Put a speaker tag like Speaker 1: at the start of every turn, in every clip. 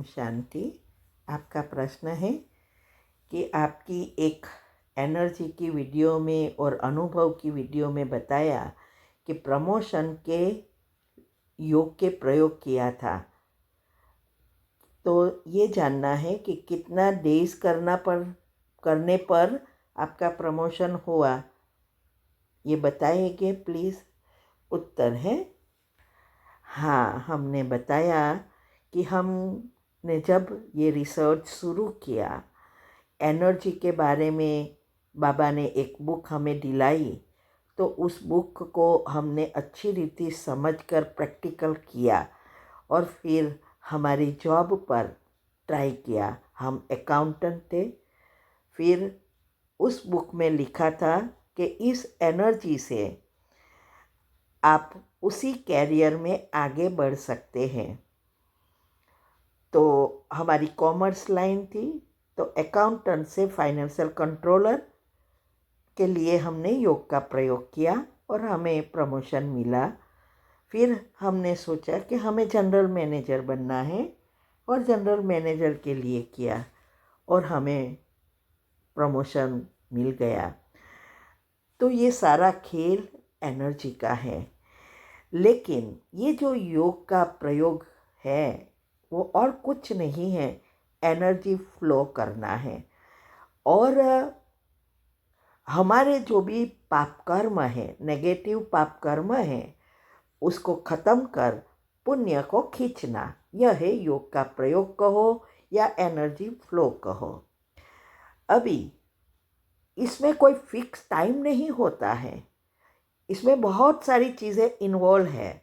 Speaker 1: शांति। आपका प्रश्न है कि आपकी एक एनर्जी की वीडियो में और अनुभव की वीडियो में बताया कि प्रमोशन के योग के प्रयोग किया था। तो ये जानना है कि कितना डेज करने पर आपका प्रमोशन हुआ, ये बताइए प्लीज़। उत्तर है हाँ, हमने बताया कि हमने जब ये रिसर्च शुरू किया, एनर्जी के बारे में बाबा ने एक बुक हमें दिलाई, तो उस बुक को हमने अच्छी रीति समझकर प्रैक्टिकल किया और फिर हमारी जॉब पर ट्राई किया। हम अकाउंटेंट थे। फिर उस बुक में लिखा था कि इस एनर्जी से आप उसी कैरियर में आगे बढ़ सकते हैं। तो हमारी कॉमर्स लाइन थी, तो अकाउंटेंट से फाइनेंशियल कंट्रोलर के लिए हमने योग का प्रयोग किया और हमें प्रमोशन मिला। फिर हमने सोचा कि हमें जनरल मैनेजर बनना है और जनरल मैनेजर के लिए किया और हमें प्रमोशन मिल गया। तो ये सारा खेल एनर्जी का है। लेकिन ये जो योग का प्रयोग है वो और कुछ नहीं है, एनर्जी फ्लो करना है। और हमारे जो भी पाप कर्म है, नेगेटिव पाप कर्म है, उसको ख़त्म कर पुण्य को खींचना, यह है योग का प्रयोग कहो या एनर्जी फ्लो कहो। अभी इसमें कोई फिक्स टाइम नहीं होता है, इसमें बहुत सारी चीज़ें इन्वॉल्व है।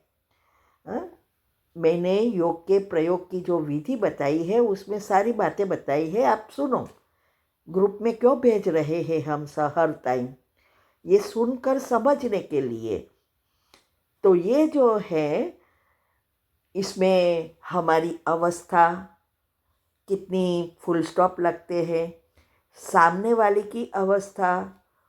Speaker 1: मैंने योग के प्रयोग की जो विधि बताई है उसमें सारी बातें बताई है, आप सुनो। ग्रुप में क्यों भेज रहे हैं हम हर टाइम, ये सुनकर समझने के लिए। तो ये जो है, इसमें हमारी अवस्था, कितनी फुल स्टॉप लगते हैं, सामने वाले की अवस्था,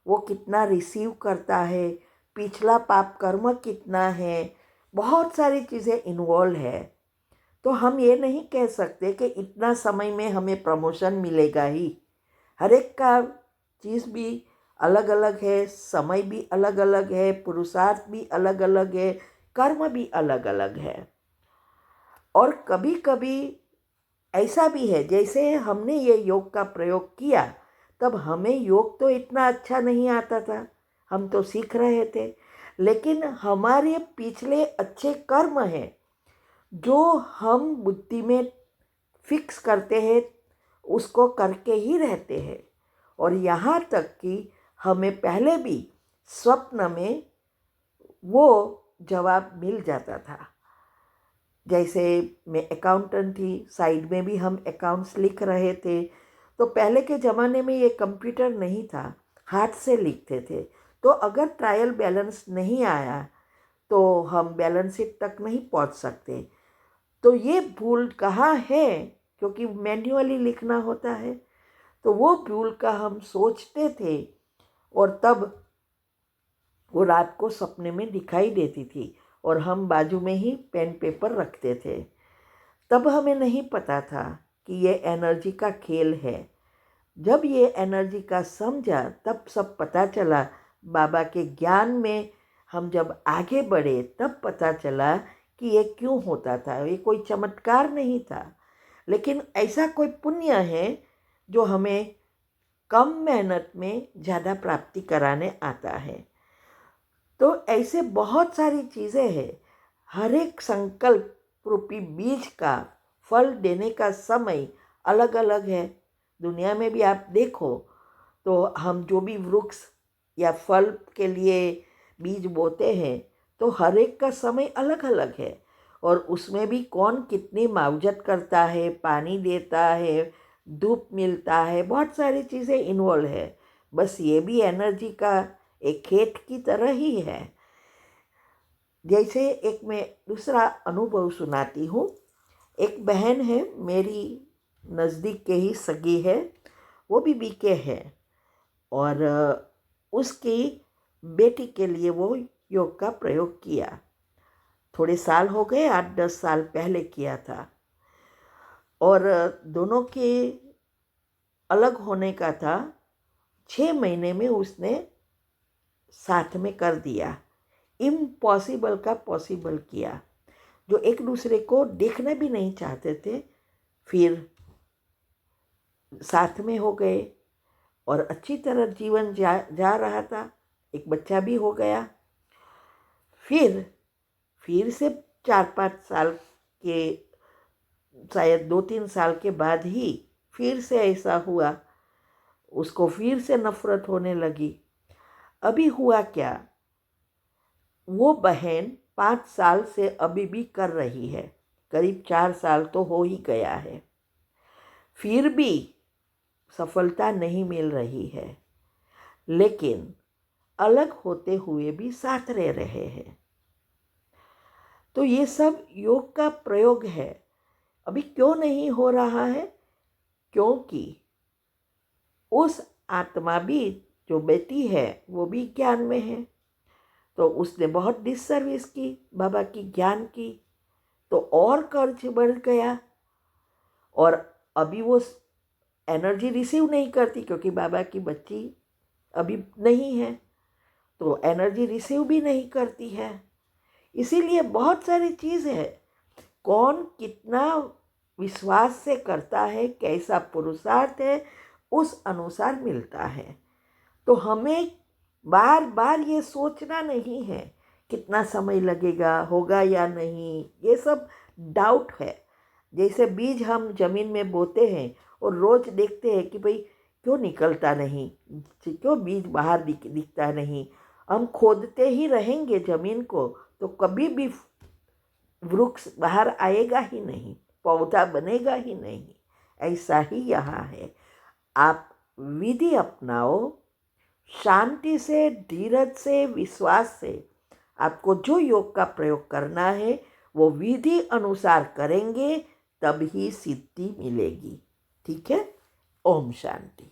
Speaker 1: वो कितना रिसीव करता है, पिछला पाप कर्म कितना है, बहुत सारी चीज़ें इन्वॉल्व है। तो हम ये नहीं कह सकते कि इतना समय में हमें प्रमोशन मिलेगा ही। हर एक का चीज़ भी अलग अलग है, समय भी अलग अलग है, पुरुषार्थ भी अलग अलग है, कर्म भी अलग अलग है। और कभी कभी ऐसा भी है, जैसे हमने ये योग का प्रयोग किया तब हमें योग तो इतना अच्छा नहीं आता था, हम तो सीख रहे थे, लेकिन हमारे पिछले अच्छे कर्म हैं जो हम बुद्धि में फिक्स करते हैं, उसको करके ही रहते हैं। और यहाँ तक कि हमें पहले भी स्वप्न में वो जवाब मिल जाता था। जैसे मैं अकाउंटेंट थी, साइड में भी हम अकाउंट्स लिख रहे थे, तो पहले के ज़माने में ये कंप्यूटर नहीं था, हाथ से लिखते थे। तो अगर ट्रायल बैलेंस नहीं आया तो हम बैलेंस शीट तक नहीं पहुंच सकते। तो ये भूल कहाँ है, क्योंकि मैन्युअली लिखना होता है। तो वो भूल का हम सोचते थे और तब वो रात को सपने में दिखाई देती थी और हम बाजू में ही पेन पेपर रखते थे। तब हमें नहीं पता था कि ये एनर्जी का खेल है। जब ये एनर्जी का समझा तब सब पता चला। बाबा के ज्ञान में हम जब आगे बढ़े तब पता चला कि ये क्यों होता था। ये कोई चमत्कार नहीं था, लेकिन ऐसा कोई पुण्य है जो हमें कम मेहनत में ज़्यादा प्राप्ति कराने आता है। तो ऐसे बहुत सारी चीज़ें हैं। हर एक संकल्प रूपी बीज का फल देने का समय अलग अलग है। दुनिया में भी आप देखो तो हम जो भी वृक्ष या फल के लिए बीज बोते हैं, तो हर एक का समय अलग अलग है और उसमें भी कौन कितनी मावजत करता है, पानी देता है, धूप मिलता है, बहुत सारी चीज़ें इन्वॉल्व है। बस ये भी एनर्जी का एक खेत की तरह ही है। जैसे एक मैं दूसरा अनुभव सुनाती हूँ। एक बहन है मेरी, नज़दीक के ही सगी है, वो भी बीके है और उसकी बेटी के लिए वो योग का प्रयोग किया। थोड़े साल हो गए, 8-10 साल पहले किया था। और दोनों के अलग होने का था। 6 महीने में उसने साथ में कर दिया, इम्पॉसिबल का पॉसिबल किया। जो एक दूसरे को देखना भी नहीं चाहते थे, फिर साथ में हो गए और अच्छी तरह जीवन जा रहा था। एक बच्चा भी हो गया। फिर से 4-5 साल के, शायद 2-3 साल के बाद ही फिर से ऐसा हुआ। उसको फिर से नफरत होने लगी। अभी हुआ क्या, वो बहन 5 साल से अभी भी कर रही है, करीब 4 साल तो हो ही गया है, फिर भी सफलता नहीं मिल रही है। लेकिन अलग होते हुए भी साथ रह रहे हैं। तो ये सब योग का प्रयोग है। अभी क्यों नहीं हो रहा है? क्योंकि उस आत्मा भी, जो बेटी है, वो भी ज्ञान में है। तो उसने बहुत डिससर्विस की बाबा की, ज्ञान की, तो और कर्ज बढ़ गया। और अभी वो एनर्जी रिसीव नहीं करती क्योंकि बाबा की बच्ची अभी नहीं है, तो एनर्जी रिसीव भी नहीं करती है। इसीलिए बहुत सारी चीज़ है, कौन कितना विश्वास से करता है, कैसा पुरुषार्थ है, उस अनुसार मिलता है। तो हमें बार बार ये सोचना नहीं है कितना समय लगेगा, होगा या नहीं, ये सब डाउट है। जैसे बीज हम जमीन में बोते हैं और रोज देखते हैं कि भाई क्यों निकलता नहीं, क्यों बीज बाहर दिखता नहीं। हम खोदते ही रहेंगे जमीन को तो कभी भी वृक्ष बाहर आएगा ही नहीं, पौधा बनेगा ही नहीं। ऐसा ही यहाँ है। आप विधि अपनाओ, शांति से, धीरज से, विश्वास से। आपको जो योग का प्रयोग करना है वो विधि अनुसार करेंगे, तभी सिद्धि मिलेगी। ठीक है? ओम शांति।